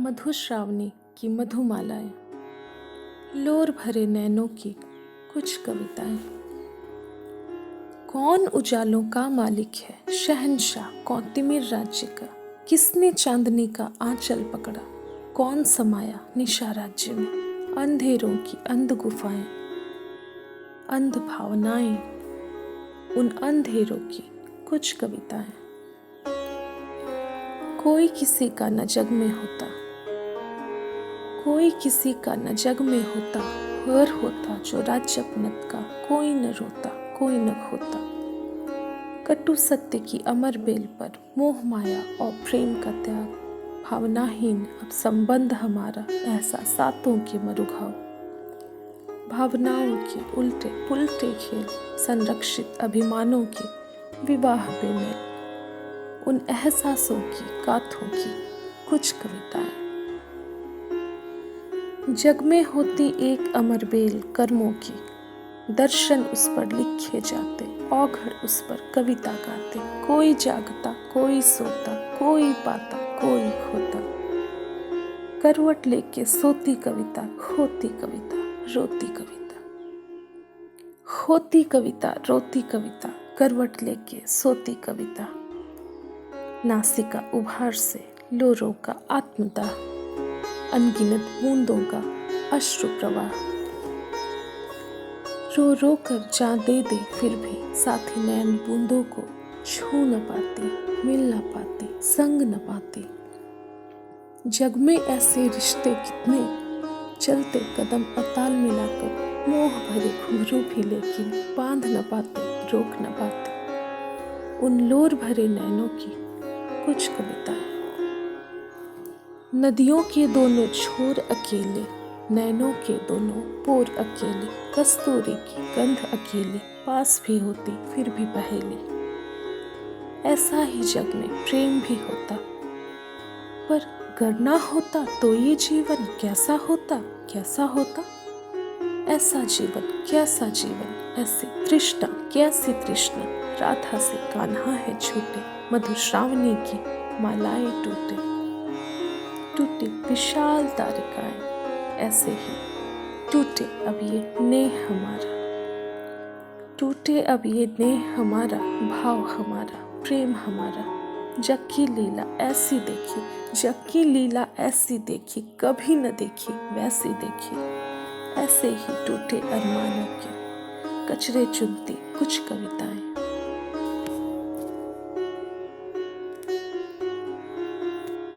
मधुश्रावणी की मधुमालाएं, लोर भरे नैनों की कुछ कविताएं। कौन उजालों का मालिक है, शहंशाह कौन तिमिर राज्य का? किसने चांदनी का आंचल पकड़ा, कौन समाया निशा राज्य में? अंधेरों की अंध गुफाएं, अंध भावनाएं, उन अंधेरों की कुछ कविताएं। कोई किसी का न जग में होता, कोई किसी का न जग में होता, हर होता जो राज्य अपनत का। कोई न रोता, कोई न खोता, कटु सत्य की अमर बेल पर मोह माया और प्रेम का त्याग। भावनाहीन अब संबंध हमारा, एहसासातों के मरुघाव, भावनाओं के उल्टे पुलटे खेल, संरक्षित अभिमानों के विवाह बेमेल। उन एहसासों की गाथों की कुछ कविताएं। जग में होती एक अमर बेल कर्मों की, दर्शन उस पर लिखे जाते, औघड़ उस पर कविता गाते। कोई जागता, कोई सोता, कोई पाता, कोई खोता, करवट लेके सोती कविता, खोती कविता, रोती कविता। खोती कविता, रोती कविता, करवट लेके सोती कविता। नासिका उभार से लोरों का आत्मदाह, अनगिनत बूंदों का अश्रु प्रवाह। रो रो कर जान दे दे फिर भी साथी नैन बूंदों को छू न पाती, मिल न पाती, संग न पाती। जग में ऐसे रिश्ते कितने, चलते कदम अताल मिलाकर, मोह भरे घुंघरू भी लेकिन बांध न पाते, रोक न पाते। उन लोर भरे नैनों की कुछ कविताएं। नदियों के दोनों छोर अकेले, नैनों के दोनों पोर अकेले। कस्तूरी की गंध अकेली, पास भी होती फिर भी पहेली। ऐसा ही जग में प्रेम भी होता, पर गर ना होता तो ये जीवन कैसा होता, कैसा होता? ऐसा जीवन कैसा जीवन, ऐसी तृष्णा कैसी तृष्णा। राधा से कान्हा है छूटे, मधुश्रावणी की मालाएं टूटे। टूटे विशाल तारिकाएं, ऐसे ही टूटे अब ये नेह हमारा। टूटे अब ये नेह हमारा, भाव हमारा, प्रेम हमारा। जग की लीला ऐसी देखी, जग की लीला ऐसी देखी, कभी न देखी वैसी देखी। ऐसे ही टूटे अरमानों के कचरे चुनती कुछ कविताएं।